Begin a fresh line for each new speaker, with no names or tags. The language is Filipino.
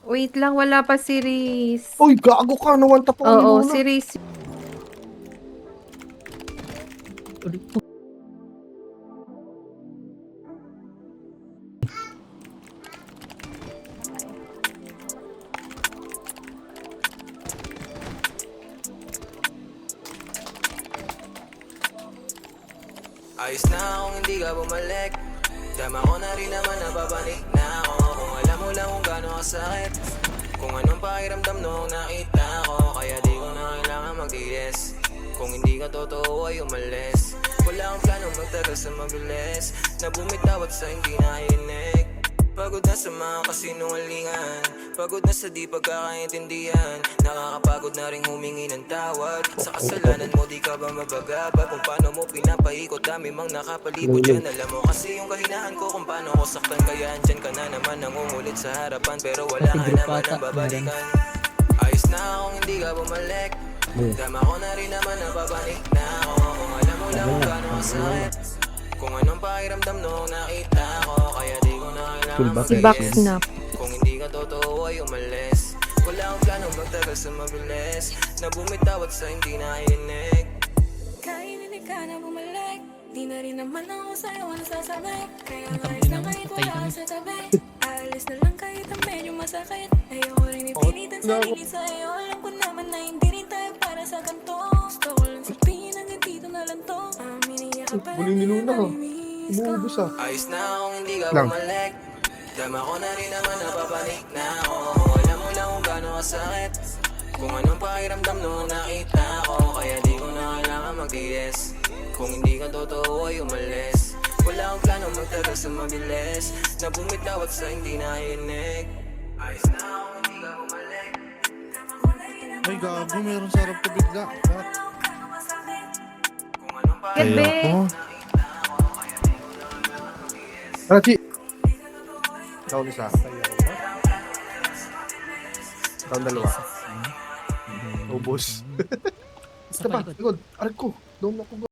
Wait lang, wala pa si Riz.
Uy, gago ka. Nawanta pa ni
Oo,
Luna.
si Riz.
Ayos na kung hindi ka bumalik. Dama ko na rin naman nababanik na ako. Kung alam mo lang kung gano'ng kasakit, kung anong pakiramdam noong nakita ko. Kaya di ko na kailangan magtiis. Kung hindi ka totoo ay umalis. Wala akong planong magtagal sa mabilis. Na bumitaw at sa hindi nakinig. Pagod na sa mga kasinungalingan. Pagod na sa di pagkakaintindihan. Nakakapagod na rin humingi ng tawad. Sa kasalanan mo di ka ba mabagabag? Kung paano mo pinapaikot, dami mang nakapalibot dyan. Alam mo kasi yung kahinaan ko kung paano ko saktan. Kaya andyan ka na naman nangungulit sa harapan. Pero wala ka naman ang babalikan. Ayos na kung hindi ka bumalik. Dama ko na rin naman nababanik na ako. Kung alam mo lang kung gano'ng kasakit, kung anong pakiramdam noong nakita ko. Kaya di ko na kailangan
Si Backsnap.
kung hindi ka totoo ay umalis. Wala akong planong magtagal sa mabilis. Na bumitaw at sa hindi nakinig.
Kahit hindi ka na bumalik, di na rin naman ako sa'yo ang nasasabay. Kaya kahit na kahit wala ka sa tabi, aalis na lang kahit ang medyo masakit. Ayoko rin ipilitan sarili sa'yo. Alam ko naman na hindi rin tayo para sa ganito. Gusto ko lang sabihin na ganito na lang to. Aminin ka pala
Huli ni Luna, ha?
namimiss ko.
Umuubos, ah.
Ayos na kung hindi ka
Lang.
bumalik. Dama ko na rin naman napapanik na ako. Kung alam mo lang kung gano'ng kasakit, kung anong pakiramdam noong nakita ko. Kaya di ko na kailangan magtiis. Kung hindi ka totoo ay umalis. Wala akong planong magtagal sa mabilis. Na bumitaw at sa hindi nakinig. Ayos na kung hindi ka bumalik.
Ay, gago, meron sa harap ko bigla. Bakit?
Kung anong
Gabi.
Ako. Tara, Chi. Ikaw isa. Ikaw dalawa. Ubus. Basta pa, likod. Aray ko. Doon ako ba?